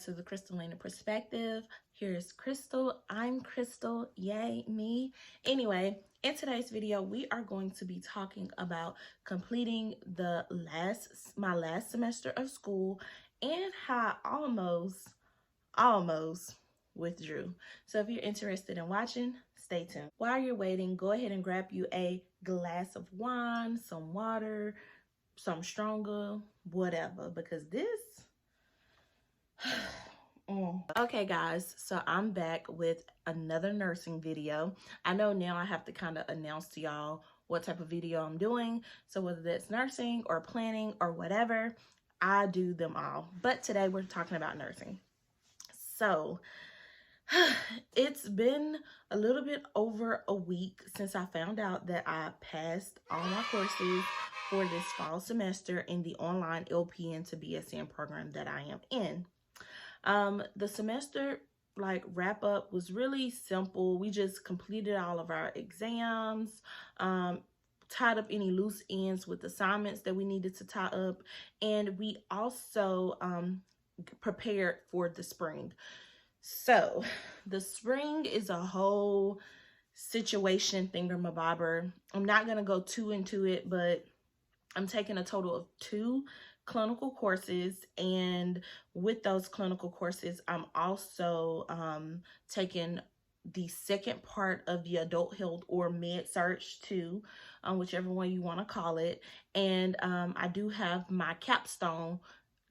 to the Crystalina Perspective. Here's Crystal. I'm Crystal. Yay, me. Anyway, in today's video, we are going to be talking about completing my last semester of school and how I almost withdrew. So if you're interested in watching, stay tuned. While you're waiting, go ahead and grab you a glass of wine, some water, some stronger, whatever, because this Okay guys, so I'm back with another nursing video. I know now I have to kind of announce to y'all what type of video I'm doing. So whether that's nursing or planning or whatever, I do them all. But today we're talking about nursing. So it's been a little bit over a week since I found out that I passed all my courses for this fall semester in the online LPN to BSN program that I am in. The semester wrap up was really simple. We just completed all of our exams, tied up any loose ends with assignments that we needed to tie up, and we also prepared for the spring. So the spring is a whole situation thingamabobber. I'm not going to go too into it, but I'm taking a total of 2 clinical courses, and with those clinical courses, I'm also taking the second part of the adult health or med search too, whichever one you want to call it. And I do have my capstone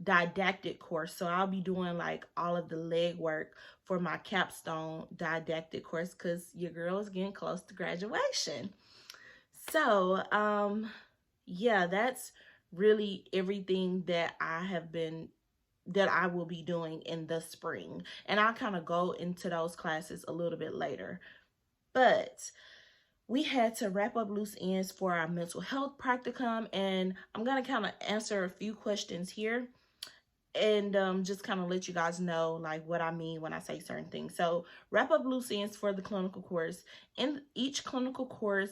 didactic course, so I'll be doing all of the legwork for my capstone didactic course because your girl is getting close to graduation. So yeah, that's really everything that I will be doing in the spring, and I'll kind of go into those classes a little bit later. But we had to wrap up loose ends for our mental health practicum, and I'm going to kind of answer a few questions here and just kind of let you guys know what I mean when I say certain things. So wrap up loose ends for the clinical course. In each clinical course,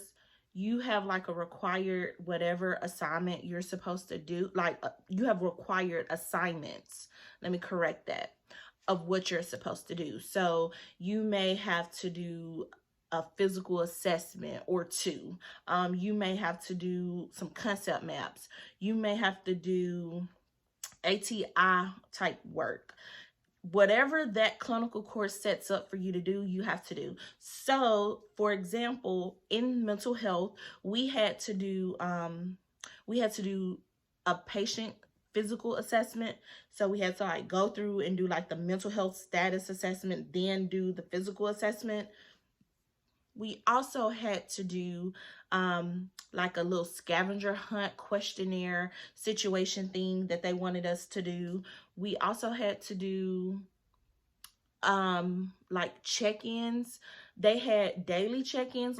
you have a required whatever assignment you're supposed to do. You have required assignments. Let me correct that, of what you're supposed to do. So you may have to do a physical assessment or 2. You may have to do some concept maps. You may have to do ATI type work. Whatever that clinical course sets up for you to do, you have to do. So, for example, in mental health, we had to do a patient physical assessment. So we had to go through and do the mental health status assessment, then do the physical assessment. We also had to do a little scavenger hunt questionnaire situation thing that they wanted us to do. We also had to do check-ins. They had daily check-ins,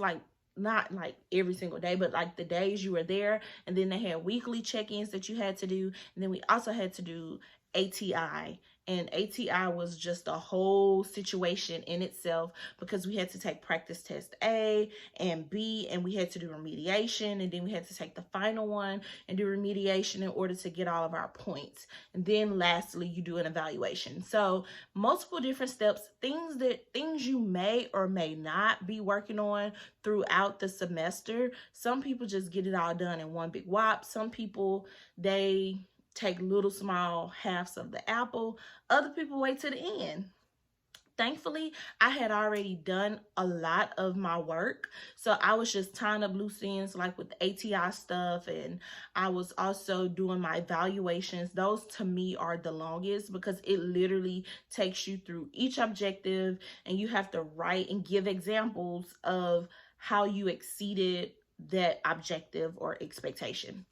not every single day, but the days you were there, and then they had weekly check-ins that you had to do. And then we also had to do ATI, and ATI was just a whole situation in itself because we had to take practice test A and B, and we had to do remediation, and then we had to take the final one and do remediation in order to get all of our points. And then lastly, you do an evaluation. So multiple different steps, things you may or may not be working on throughout the semester. Some people just get it all done in one big whop. Some people, they take little small halves of the apple. Other people wait to the end. Thankfully, I had already done a lot of my work, so I was just tying up loose ends with the ATI stuff, and I was also doing my evaluations. Those to me are the longest because it literally takes you through each objective, and you have to write and give examples of how you exceeded that objective or expectation.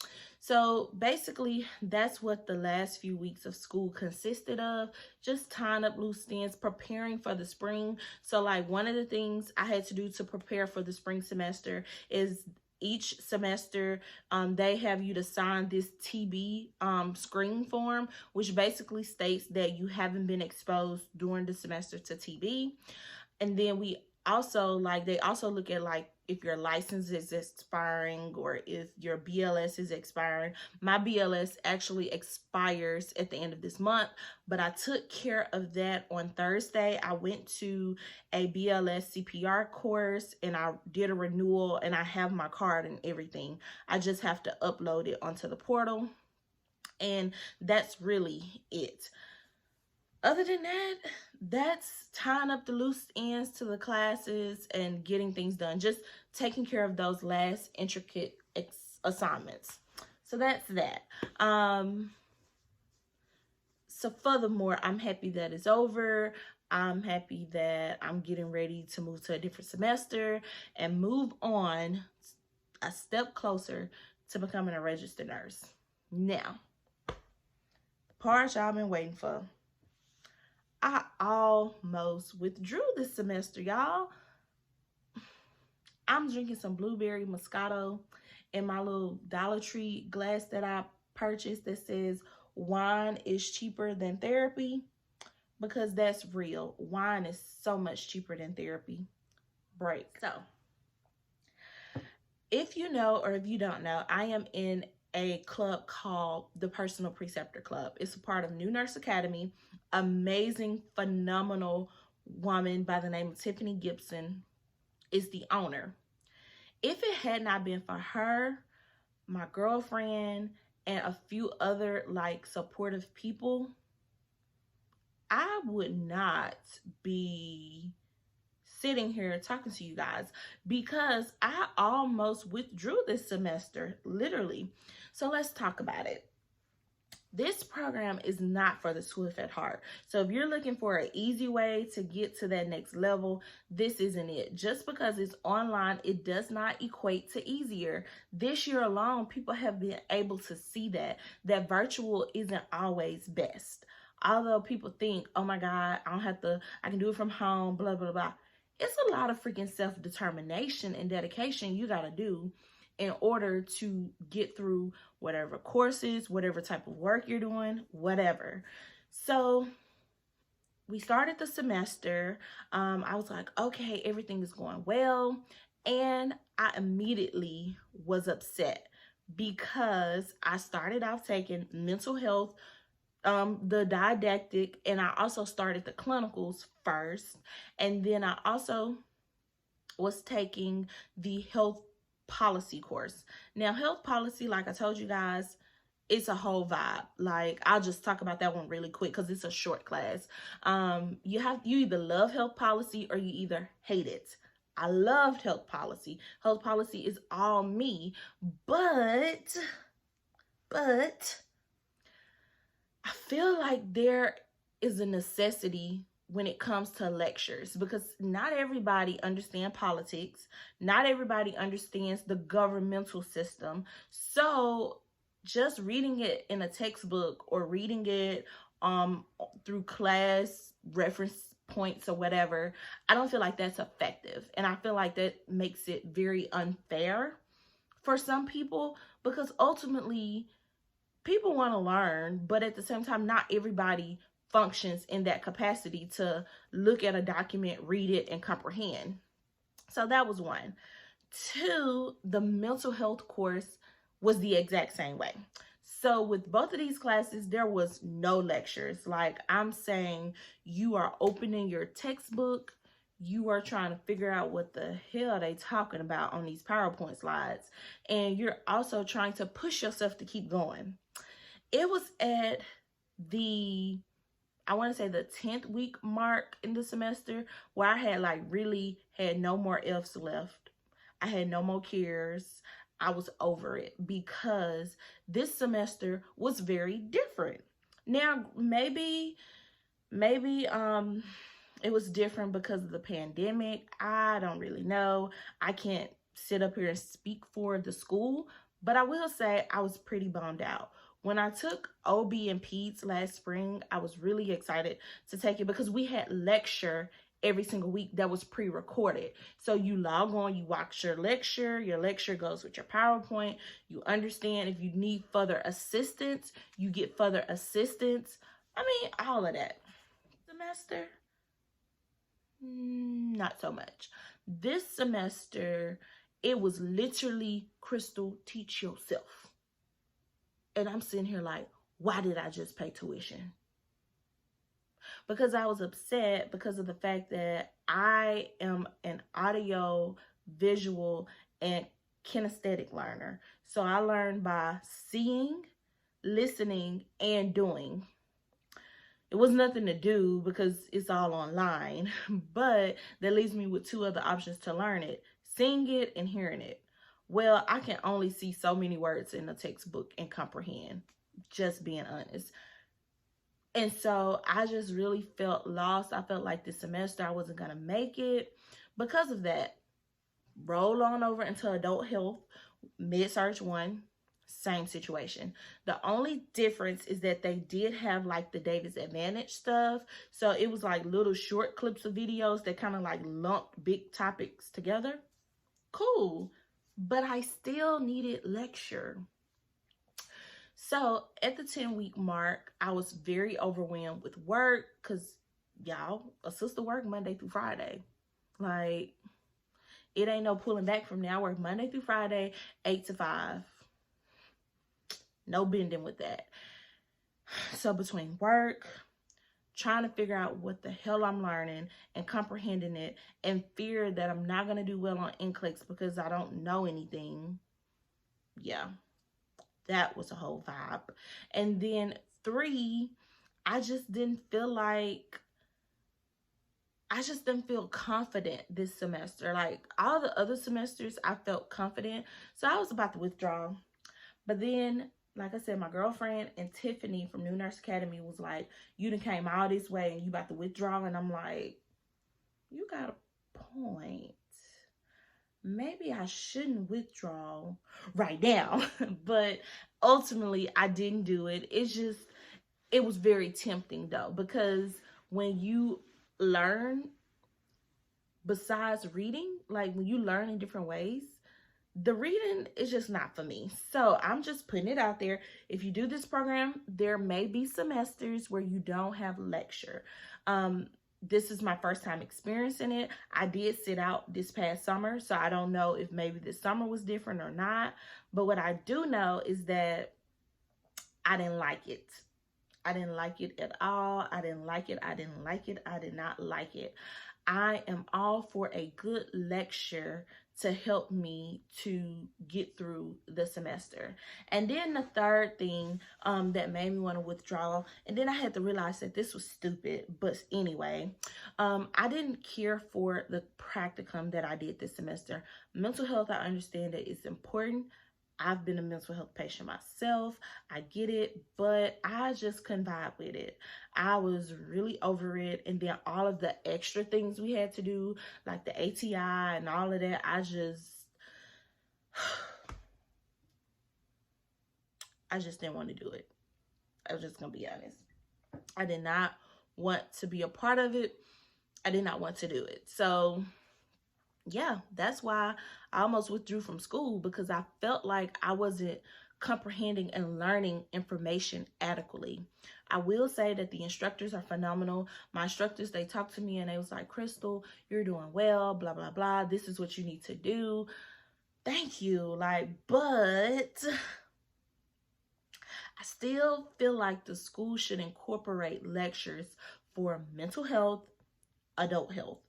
So basically, that's what the last few weeks of school consisted of, just tying up loose ends, preparing for the spring. So one of the things I had to do to prepare for the spring semester is each semester, they have you to sign this TB screen form, which basically states that you haven't been exposed during the semester to TB. And then we also, like, they also look at, like, if your license is expiring or if your BLS is expiring. My BLS actually expires at the end of this month, but I took care of that on Thursday. I went to a BLS CPR course and I did a renewal, and I have my card and everything. I just have to upload it onto the portal, and that's really it. Other than that, that's tying up the loose ends to the classes and getting things done. Just taking care of those last intricate assignments. So that's that. So furthermore, I'm happy that it's over. I'm happy that I'm getting ready to move to a different semester and move on a step closer to becoming a registered nurse. Now, the part y'all been waiting for. I almost withdrew this semester, y'all. I'm drinking some blueberry Moscato in my little Dollar Tree glass that I purchased that says wine is cheaper than therapy, because that's real. Wine is so much cheaper than therapy. Break. So, if you know or if you don't know, I am in a club called the Personal Preceptor Club. It's a part of New Nurse Academy. Amazing, phenomenal woman by the name of Tiffany Gibson is the owner. If it had not been for her, my girlfriend, and a few other like supportive people, I would not be sitting here talking to you guys, because I almost withdrew this semester, literally. So let's talk about it. This program is not for the swift at heart. So if you're looking for an easy way to get to that next level, this isn't it. Just because it's online, it does not equate to easier. This year alone, people have been able to see that virtual isn't always best. Although people think, oh my God, I can do it from home, blah, blah, blah. It's a lot of freaking self-determination and dedication you got to do in order to get through whatever courses, whatever type of work you're doing, whatever. So we started the semester. I was like, okay, everything is going well. And I immediately was upset because I started off taking mental health, the didactic, and I also started the clinicals first. And then I also was taking the health policy course. Now, health policy, like I told you guys, it's a whole vibe. Like, I'll just talk about that one really quick because it's a short class. You either love health policy or you either hate it. I loved health policy. Health policy is all me, but I feel like there is a necessity when it comes to lectures, because not everybody understands politics. Not everybody understands the governmental system. So just reading it in a textbook or reading it through class reference points or whatever, I don't feel like that's effective. And I feel like that makes it very unfair for some people, because ultimately people want to learn, but at the same time, not everybody functions in that capacity to look at a document, read it, and comprehend. So that was one. Two, the mental health course was the exact same way. So with both of these classes, there was no lectures. Like, I'm saying, you are opening your textbook, you are trying to figure out what the hell they talking about on these PowerPoint slides, and you're also trying to push yourself to keep going. It was at I want to say the 10th week mark in the semester where I had really had no more F's left. I had no more cares. I was over it because this semester was very different. Now, maybe it was different because of the pandemic. I don't really know. I can't sit up here and speak for the school, but I will say I was pretty bummed out. When I took OB and Peds last spring, I was really excited to take it because we had lecture every single week that was pre-recorded. So you log on, you watch your lecture goes with your PowerPoint, you understand. If you need further assistance, you get further assistance. I mean, all of that. Semester, Not so much. This semester, it was literally, Crystal, teach yourself. And I'm sitting here like, why did I just pay tuition? Because I was upset because of the fact that I am an audio, visual, and kinesthetic learner. So I learn by seeing, listening, and doing. It was nothing to do because it's all online, but that leaves me with two other options to learn it: seeing it and hearing it. Well, I can only see so many words in a textbook and comprehend, just being honest. And so I just really felt lost. I felt like this semester I wasn't going to make it because of that. Roll on over into adult health, mid-surge 1, same situation. The only difference is that they did have like the Davis Advantage stuff. So it was like little short clips of videos that kind of like lumped big topics together. Cool. But I still needed lecture. So at the 10-week mark, I was very overwhelmed with work because, y'all, a sister work Monday through Friday. Like, it ain't no pulling back from now. I work Monday through Friday, 8 to 5. No bending with that. So between work, trying to figure out what the hell I'm learning and comprehending it, and fear that I'm not going to do well on NCLEX because I don't know anything. Yeah. That was a whole vibe. And then 3, I just didn't feel confident this semester. Like all the other semesters, I felt confident. So I was about to withdraw. But then, like I said, my girlfriend and Tiffany from New Nurse Academy was like, you done came all this way and you about to withdraw. And I'm like, you got a point. Maybe I shouldn't withdraw right now. But ultimately, I didn't do it. It was very tempting though, because when you learn besides reading, like when you learn in different ways, the reading is just not for me. So I'm just putting it out there. If you do this program, there may be semesters where you don't have lecture. This is my first time experiencing it. I did sit out this past summer, so I don't know if maybe this summer was different or not. But what I do know is that I didn't like it. I didn't like it at all. I didn't like it. I didn't like it. I did not like it. I am all for a good lecture to help me to get through the semester. And then the third thing that made me want to withdraw, and then I had to realize that this was stupid, but anyway, I didn't care for the practicum that I did this semester. Mental health, I understand that it's important. I've been a mental health patient myself. I get it, but I just couldn't vibe with it. I was really over it. And then all of the extra things we had to do, like the ATI and all of that, I just didn't want to do it. I was just going to be honest. I did not want to be a part of it. I did not want to do it. So yeah, that's why I almost withdrew from school, because I felt like I wasn't comprehending and learning information adequately. I will say that the instructors are phenomenal. My instructors, they talked to me and they was like, Crystal, you're doing well, blah, blah, blah. This is what you need to do. Thank you. Like, but I still feel like the school should incorporate lectures for mental health, adult health,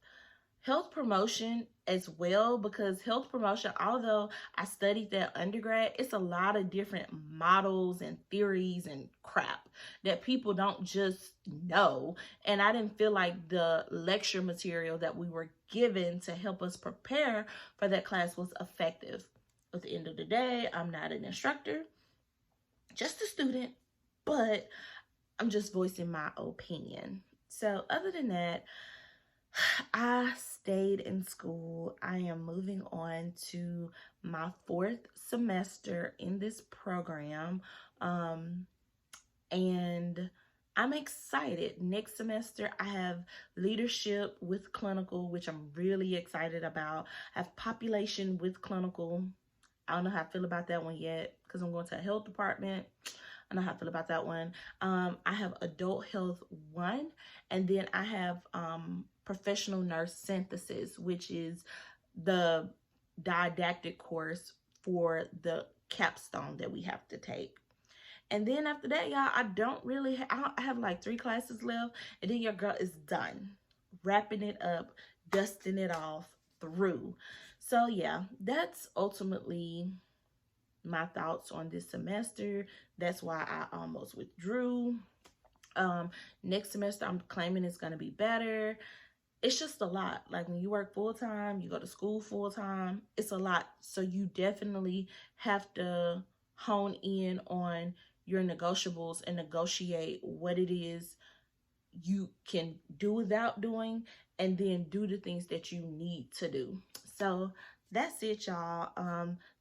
health promotion as well, because health promotion, although I studied that undergrad, it's a lot of different models and theories and crap that people don't just know. And I didn't feel like the lecture material that we were given to help us prepare for that class was effective. At the end of the day, I'm not an instructor, just a student, but I'm just voicing my opinion. So other than that, I stayed in school. I am moving on to my 4th semester in this program. And I'm excited. Next semester, I have leadership with clinical, which I'm really excited about. I have population with clinical. I don't know how I feel about that one yet, because I'm going to a health department. I know how I feel about that one. I have adult health 1, and then I have professional nurse synthesis, which is the didactic course for the capstone that we have to take. And then after that, y'all, I have like 3 classes left, and then your girl is done wrapping it up, dusting it off, through. So yeah, that's ultimately my thoughts on this semester. That's why I almost withdrew. Next semester I'm claiming it's going to be better. It's just a lot. Like when you work full-time, you go to school full-time, it's a lot. So you definitely have to hone in on your negotiables and negotiate what it is you can do without doing, and then do the things that you need to do. So that's it, y'all.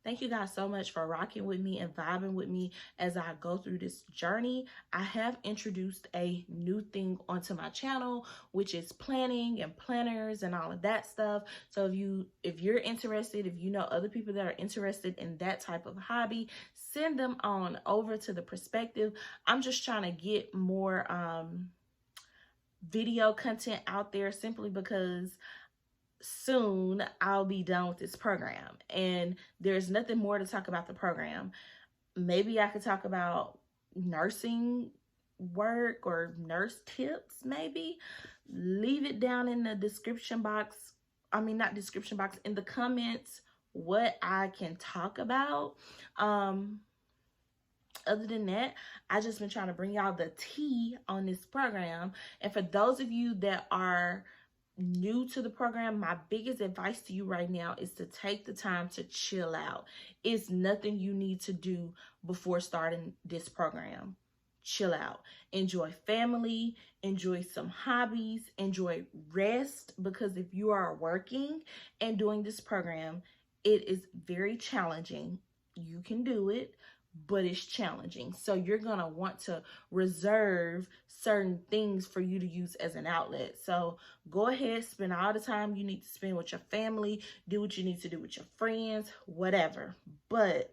Thank you guys so much for rocking with me and vibing with me as I go through this journey. I have introduced a new thing onto my channel, which is planning and planners and all of that stuff. So if you're interested, if you know other people that are interested in that type of hobby, send them on over to the perspective. I'm just trying to get more video content out there, simply because soon I'll be done with this program and there's nothing more to talk about the program. Maybe I could talk about nursing work or nurse tips. Maybe leave it down in the description box. Not description box, in the comments, what I can talk about. Other than that, I just been trying to bring y'all the tea on this program. And for those of you that are new to the program, my biggest advice to you right now is to take the time to chill out. It's nothing you need to do before starting this program. Chill out. Enjoy family, enjoy some hobbies, enjoy rest, because if you are working and doing this program, it is very challenging. You can do it, but it's challenging. So you're gonna want to reserve certain things for you to use as an outlet. So go ahead, spend all the time you need to spend with your family, do what you need to do with your friends, whatever. But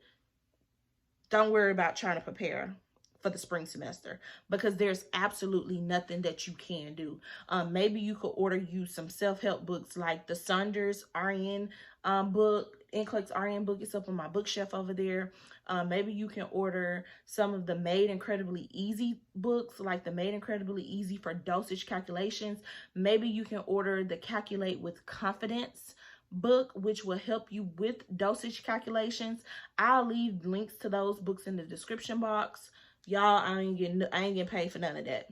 don't worry about trying to prepare for the spring semester, because there's absolutely nothing that you can do. Maybe you could order you some self-help books like the Saunders RN book, NCLEX-RN book. It's up on my bookshelf over there. Maybe you can order some of the Made Incredibly Easy books, like the Made Incredibly Easy for dosage calculations. Maybe you can order the Calculate with Confidence book, which will help you with dosage calculations. I'll leave links to those books in the description box. Y'all, I ain't getting paid for none of that.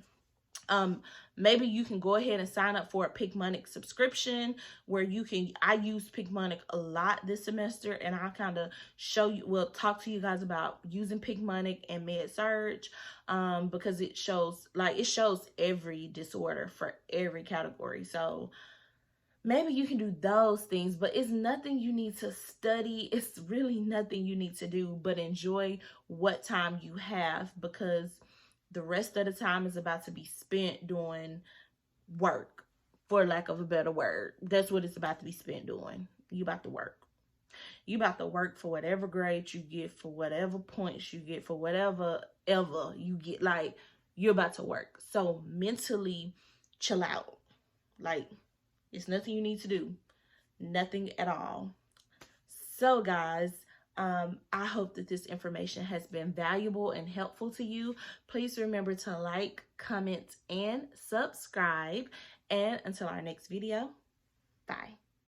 Maybe you can go ahead and sign up for a Picmonic subscription, where I use Picmonic a lot this semester, and I'll kind of talk to you guys about using Picmonic and MedSurge, because it shows every disorder for every category. So maybe you can do those things, but it's nothing you need to study. It's really nothing you need to do, but enjoy what time you have, because the rest of the time is about to be spent doing work, for lack of a better word. That's what it's about to be spent doing. You about to work. You about to work for whatever grades you get, for whatever points you get, for whatever ever you get. Like, you're about to work. So mentally chill out. Like, it's nothing you need to do. Nothing at all. So guys, I hope that this information has been valuable and helpful to you. Please remember to like, comment, and subscribe. And until our next video, bye.